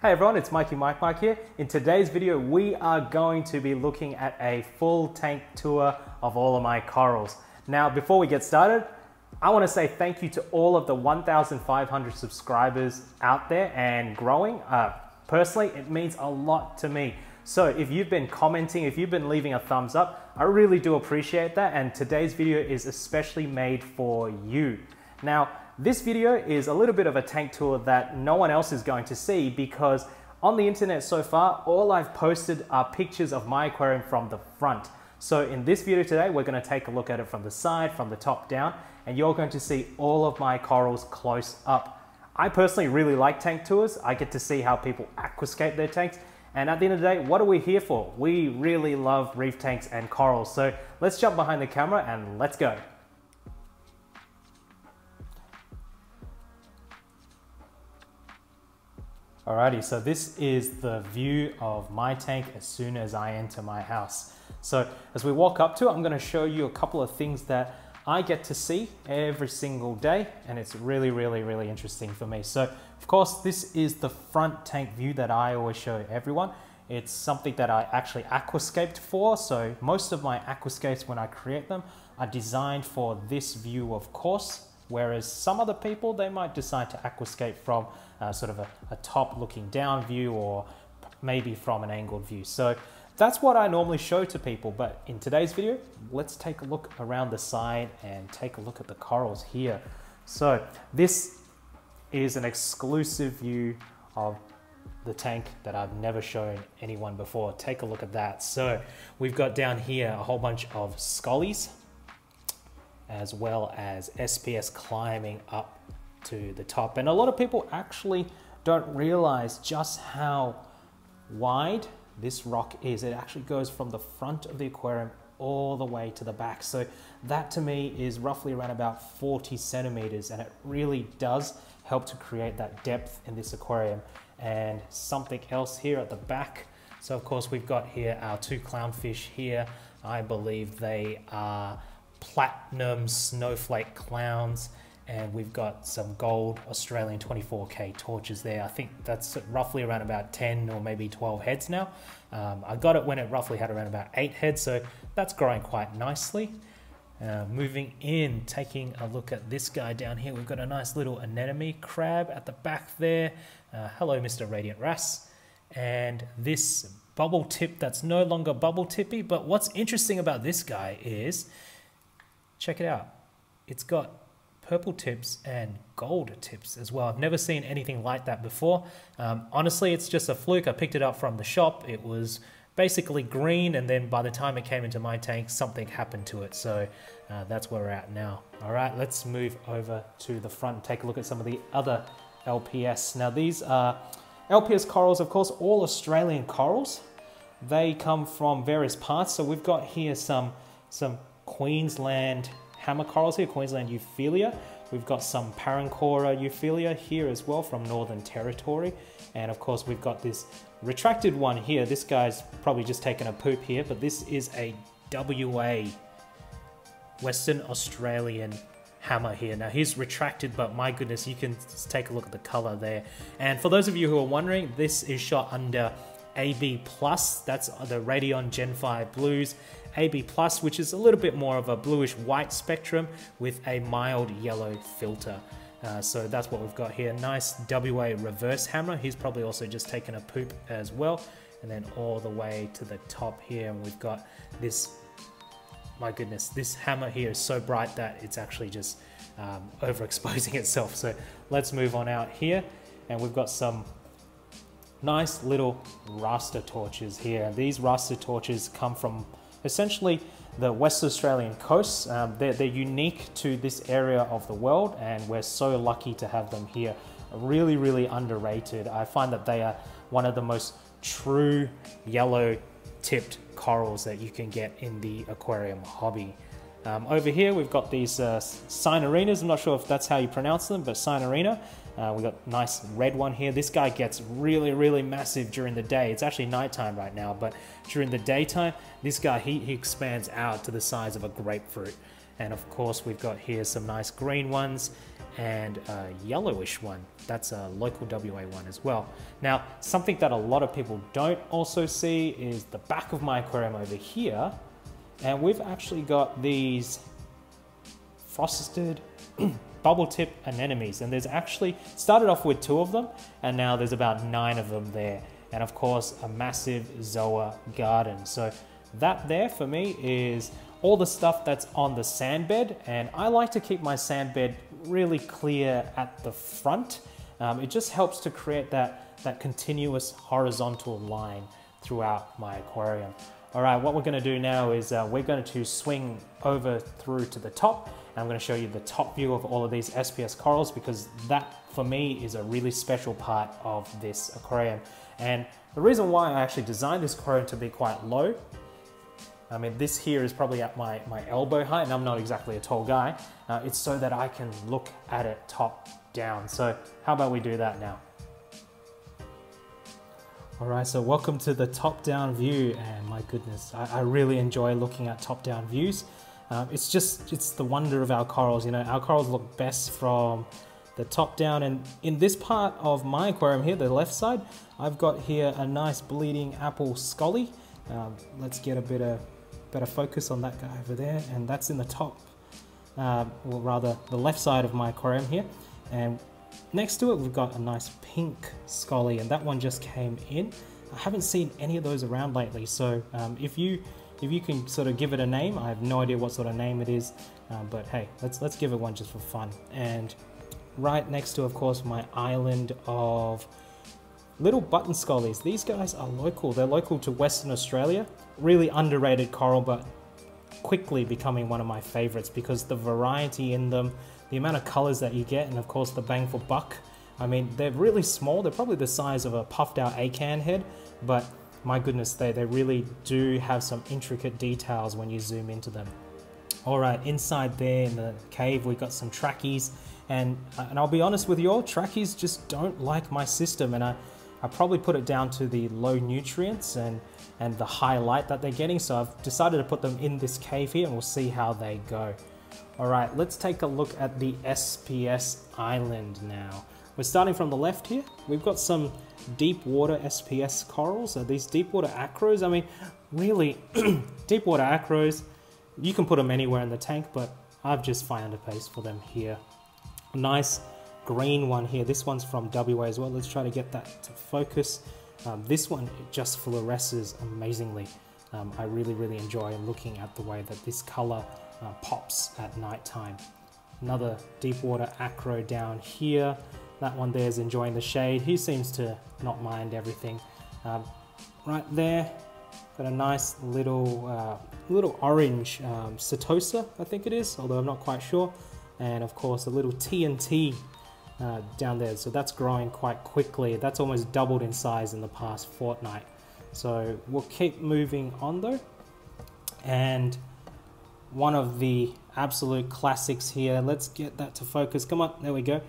Hey everyone, it's Mikey Mike here. In today's video, we are going to be looking at a full tank tour of all of my corals. Now, before we get started, I want to say thank you to all of the 1,500 subscribers out there and growing. Personally, it means a lot to me. So if you've been commenting, if you've been leaving a thumbs up, I really do appreciate that. And today's video is especially made for you. Now, this video is a little bit of a tank tour that no one else is going to see because on the internet so far, all I've posted are pictures of my aquarium from the front. So in this video today, we're going to take a look at it from the side, from the top down, and you're going to see all of my corals close up. I personally really like tank tours. I get to see how people aquascape their tanks. And at the end of the day, what are we here for? We really love reef tanks and corals. So let's jump behind the camera and let's go. Alrighty, so this is the view of my tank as soon as I enter my house. So as we walk up to it, I'm going to show you a couple of things that I get to see every single day, and it's really interesting for me. So of course, this is the front tank view that I always show everyone. It's something that I actually aquascaped for. So most of my aquascapes, when I create them, are designed for this view, of course. Whereas some other people, they might decide to aquascape from sort of a top looking down view or maybe from an angled view. So that's what I normally show to people. But in today's video, let's take a look around the side and take a look at the corals here. So this is an exclusive view of the tank that I've never shown anyone before. Take a look at that. So we've got down here a whole bunch of scollies, as well as SPS climbing up to the top. And a lot of people actually don't realize just how wide this rock is. It actually goes from the front of the aquarium all the way to the back. So that to me is roughly around about 40 centimeters, and it really does help to create that depth in this aquarium. And something else here at the back. So of course we've got here our two clownfish here. I believe they are platinum snowflake clowns, and we've got some gold Australian 24K torches there. I think that's roughly around about 10 or maybe 12 heads now. I got it when it roughly had around about 8 heads, so that's growing quite nicely. Moving in, taking a look at this guy down here, we've got a nice little anemone crab at the back there. Hello, Mr. Radiant Wrasse. And this bubble tip that's no longer bubble tippy, but what's interesting about this guy is, check it out, it's got purple tips and gold tips as well. I've never seen anything like that before. Honestly, it's just a fluke. I picked it up from the shop. It was basically green, and then by the time it came into my tank, something happened to it. So that's where we're at now. All right, let's move over to the front and take a look at some of the other LPS. Now these are LPS corals, of course, all Australian corals. They come from various parts. So we've got here some Queensland hammer corals here, Queensland Euphyllia. We've got some Parancora Euphyllia here as well from Northern Territory. And of course we've got this retracted one here. This guy's probably just taken a poop here, but this is a WA, Western Australian hammer here. Now he's retracted, but my goodness, you can just take a look at the color there. And for those of you who are wondering, this is shot under AB+, that's the Radion Gen 5 Blues. AB+, which is a little bit more of a bluish white spectrum with a mild yellow filter. So that's what we've got here. Nice WA reverse hammer. He's probably also just taken a poop as well. And then all the way to the top here, and we've got this, my goodness, this hammer here is so bright that it's actually just overexposing itself. So let's move on out here, and we've got some nice little raster torches here. These raster torches come from essentially the West Australian coast. They're unique to this area of the world, and we're so lucky to have them here. Really underrated. I find that they are one of the most true yellow tipped corals that you can get in the aquarium hobby. Over here we've got these Cynarinas. I'm not sure if that's how you pronounce them, but Cynarina. We've got a nice red one here. This guy gets really massive during the day. It's actually nighttime right now, but during the daytime, this guy, he expands out to the size of a grapefruit. And of course, we've got here some nice green ones. and a yellowish one. That's a local WA one as well. Now, something that a lot of people don't also see is the back of my aquarium over here. And we've actually got these frosted bubble tip anemones, and there's actually started off with 2 of them, and now there's about 9 of them there. And of course, a massive zoa garden. So that there for me is all the stuff that's on the sand bed, and I like to keep my sand bed really clear at the front. It just helps to create that continuous horizontal line throughout my aquarium. All right, what we're going to do now is we're going to swing over through to the top, and I'm going to show you the top view of all of these SPS corals, because that for me is a really special part of this aquarium. And the reason why I actually designed this aquarium to be quite low, I mean, this here is probably at my elbow height, and I'm not exactly a tall guy. It's so that I can look at it top down. So how about we do that now? All right, so welcome to the top down view, and my goodness, I really enjoy looking at top down views. It's the wonder of our corals. You know, our corals look best from the top down, and in this part of my aquarium here, the left side, I've got here a nice bleeding apple scully. Let's get a better focus on that guy over there, and that's in the top, or rather the left side of my aquarium here. And next to it, we've got a nice pink scully, and that one just came in. I haven't seen any of those around lately, so if you can sort of give it a name, I have no idea what sort of name it is, but hey, let's give it one just for fun. And right next to, of course, my island of little button scullies. These guys are local. They're local to Western Australia. Really underrated coral, but quickly becoming one of my favorites because the variety in them, the amount of colors that you get, and of course the bang for buck. I mean, they're really small. They're probably the size of a puffed out acan head, but my goodness, they really do have some intricate details when you zoom into them. All right, inside there in the cave, we've got some trackies, and I'll be honest with you all, trackies just don't like my system, and I probably put it down to the low nutrients and the high light that they're getting. So I've decided to put them in this cave here, and we'll see how they go. All right, let's take a look at the SPS Island now. We're starting from the left here. We've got some deep water SPS corals. These deep water acros, I mean, really deep water acros, you can put them anywhere in the tank, but I've just found a place for them here. A nice green one here. This one's from WA as well. Let's try to get that to focus. This one just fluoresces amazingly. I really enjoy looking at the way that this color pops at nighttime. Another deep water acro down here. That one there is enjoying the shade. He seems to not mind everything. Right there, got a nice little orange Speciosa, I think it is, although I'm not quite sure. And of course a little TNT down there. So that's growing quite quickly. That's almost doubled in size in the past fortnight. So we'll keep moving on though. And one of the absolute classics here, let's get that to focus. Come on, there we go.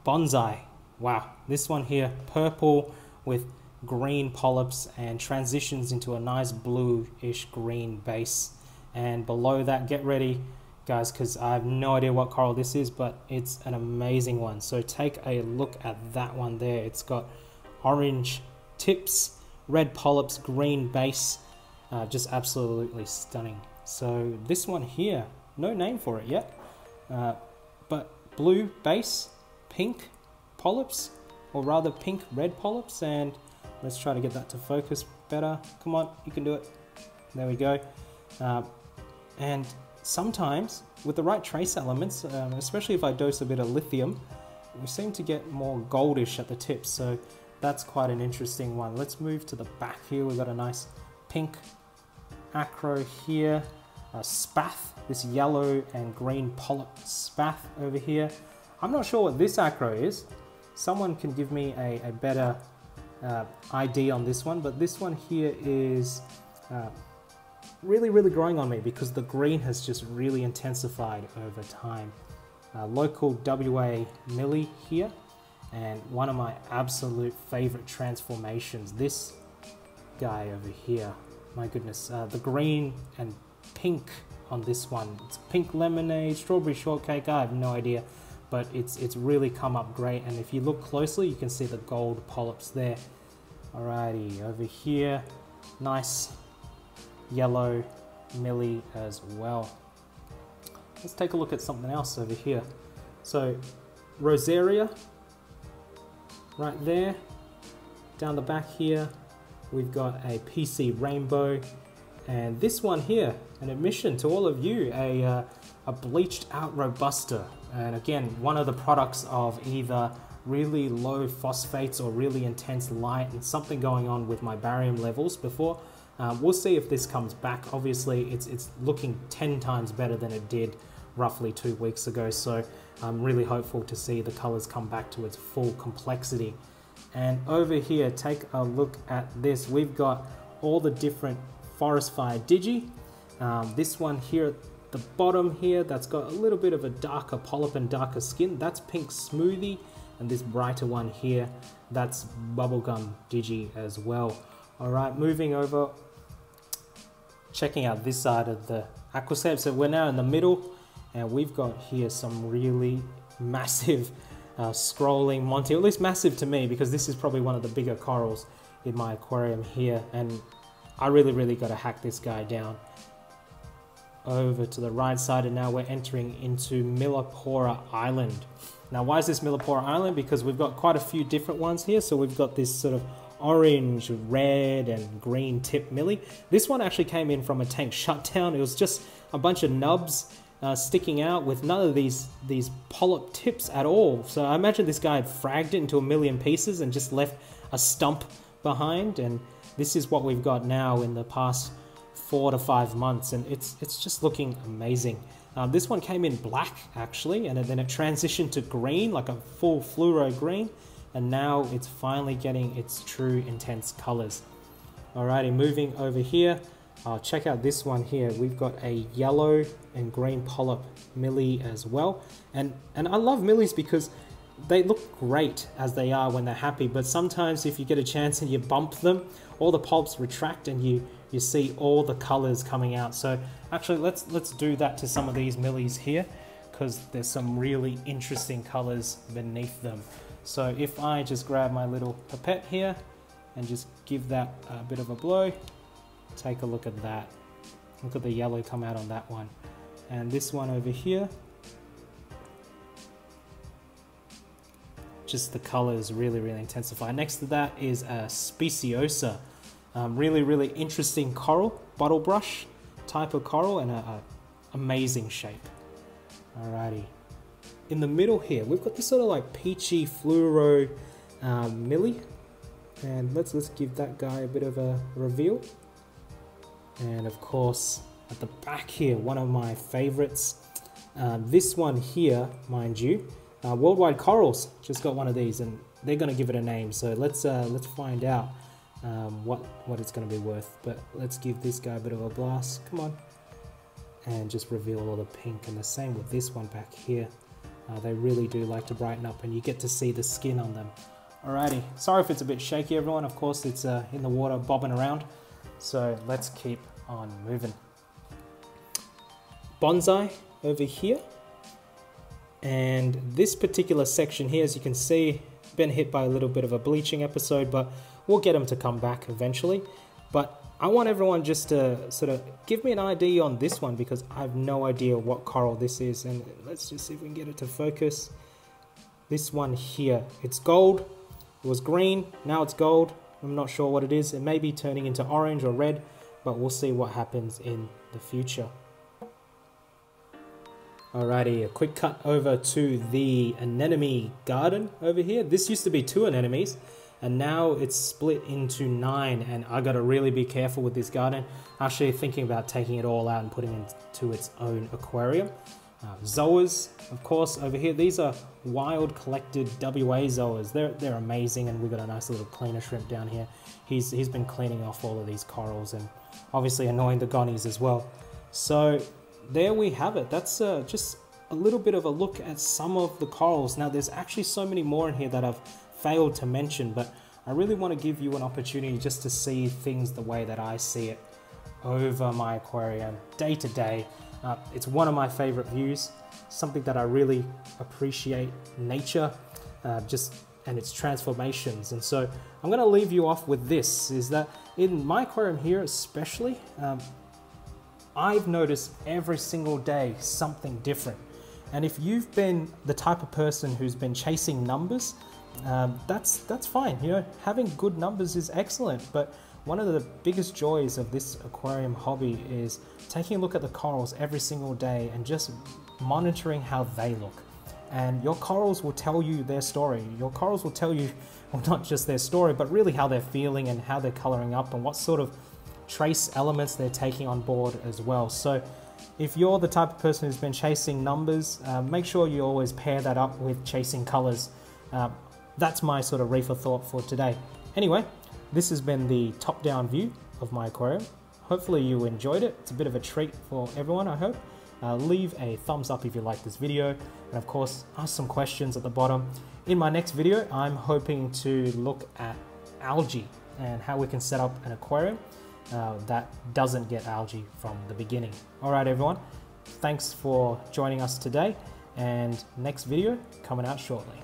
Bonsai. Wow, this one here, purple with green polyps and transitions into a nice bluish green base. And below that, get ready guys, because I have no idea what coral this is, but it's an amazing one. So take a look at that one there. It's got orange tips, red polyps, green base, just absolutely stunning. So this one here, no name for it yet, but blue base, pink polyps, or rather pink red polyps, and let's try to get that to focus better. Come on, you can do it. There we go. And sometimes with the right trace elements, especially if I dose a bit of lithium, we seem to get more goldish at the tips, so that's quite an interesting one. Let's move to the back here. We've got a nice pink acro here, a spath, this yellow and green polyp spath over here. I'm not sure what this acro is. Someone can give me a better ID on this one, but this one here is really growing on me because the green has just really intensified over time. Local WA Millie here, and one of my absolute favorite transformations, this guy over here. My goodness, the green and pink on this one. It's pink lemonade, strawberry shortcake, I have no idea, but it's really come up great. And if you look closely, you can see the gold polyps there. Alrighty, over here, nice yellow millie as well. Let's take a look at something else over here. So Rosaria, right there. Down the back here, we've got a PC rainbow, and this one here, an admission to all of you, a bleached out robusta. And again, one of the products of either really low phosphates or really intense light, and something going on with my barium levels before. We'll see if this comes back. Obviously, it's looking 10 times better than it did roughly 2 weeks ago. So I'm really hopeful to see the colors come back to its full complexity. And over here, take a look at this. We've got all the different forest fire digi. This one here at the bottom here, that's got a little bit of a darker polyp and darker skin. That's pink smoothie. And this brighter one here, that's bubblegum digi as well. All right, moving over, checking out this side of the aquascape. So we're now in the middle, and we've got here some really massive scrolling Monty, at least massive to me, because this is probably one of the bigger corals in my aquarium here, and I really got to hack this guy down. Over to the right side, and now we're entering into Millapora Island. Now, why is this Millapora Island? Because we've got quite a few different ones here. So we've got this sort of orange, red, and green tip millie. This one actually came in from a tank shutdown. It was just a bunch of nubs sticking out with none of these polyp tips at all. So I imagine this guy had fragged it into a million pieces and just left a stump behind. And this is what we've got now in the past 4 to 5 months, and it's just looking amazing. This one came in black actually, and then it transitioned to green, like a full fluoro green, and now it's finally getting its true intense colors. Alrighty, moving over here, check out this one here. We've got a yellow and green polyp millie as well, and I love millies because they look great as they are when they're happy, but sometimes if you get a chance and you bump them, all the polyps retract and you see all the colors coming out. So actually let's do that to some of these millies here, because there's some really interesting colors beneath them. So if I just grab my little pipette here and just give that a bit of a blow, take a look at that. Look at the yellow come out on that one. And this one over here, just the colors really intensify. Next to that is a Speciosa. Really interesting coral, bottle brush type of coral, and a amazing shape. Alrighty. In the middle here, we've got this sort of like peachy fluoro millie, and let's give that guy a bit of a reveal. And of course, at the back here, one of my favorites, this one here, mind you, Worldwide Corals just got one of these, and they're going to give it a name. So let's find out what it's going to be worth. But let's give this guy a bit of a blast. Come on, and just reveal all the pink. And the same with this one back here. They really do like to brighten up, and you get to see the skin on them. Alrighty, sorry if it's a bit shaky, everyone. Of course, it's in the water bobbing around. So let's keep on moving. Bonsai over here. And this particular section here, as you can see, been hit by a little bit of a bleaching episode, but we'll get them to come back eventually. But I want everyone just to sort of give me an idea on this one, because I have no idea what coral this is. And let's just see if we can get it to focus. This one here, it's gold. It was green, now it's gold. I'm not sure what it is. It may be turning into orange or red, but we'll see what happens in the future. Alrighty, a quick cut over to the Anemone Garden over here. This used to be 2 anemones, and now it's split into 9, and I gotta really be careful with this garden. Actually thinking about taking it all out and putting it into its own aquarium. Zoas, of course, over here. These are wild collected WA zoas. They're amazing, and we've got a nice little cleaner shrimp down here. He's been cleaning off all of these corals and obviously annoying the gonnies as well. So there we have it. That's just a little bit of a look at some of the corals. Now there's actually so many more in here that I've failed to mention, but I really want to give you an opportunity just to see things the way that I see it over my aquarium day to day. It's one of my favorite views. something that I really appreciate, nature, and its transformations. And so I'm going to leave you off with this, is that in my aquarium here especially, I've noticed every single day something different. And if you've been the type of person who's been chasing numbers, that's fine. You know, having good numbers is excellent, but one of the biggest joys of this aquarium hobby is taking a look at the corals every single day and just monitoring how they look. And your corals will tell you their story. Your corals will tell you, well, not just their story, but really how they're feeling and how they're coloring up and what sort of trace elements they're taking on board as well. So if you're the type of person who's been chasing numbers, make sure you always pair that up with chasing colors. That's my sort of reefer thought for today. Anyway, this has been the top-down view of my aquarium. Hopefully you enjoyed it. It's a bit of a treat for everyone, I hope. Leave a thumbs up if you like this video, and of course ask some questions at the bottom. In my next video, I'm hoping to look at algae and how we can set up an aquarium that doesn't get algae from the beginning. All right, everyone, thanks for joining us today, and next video coming out shortly.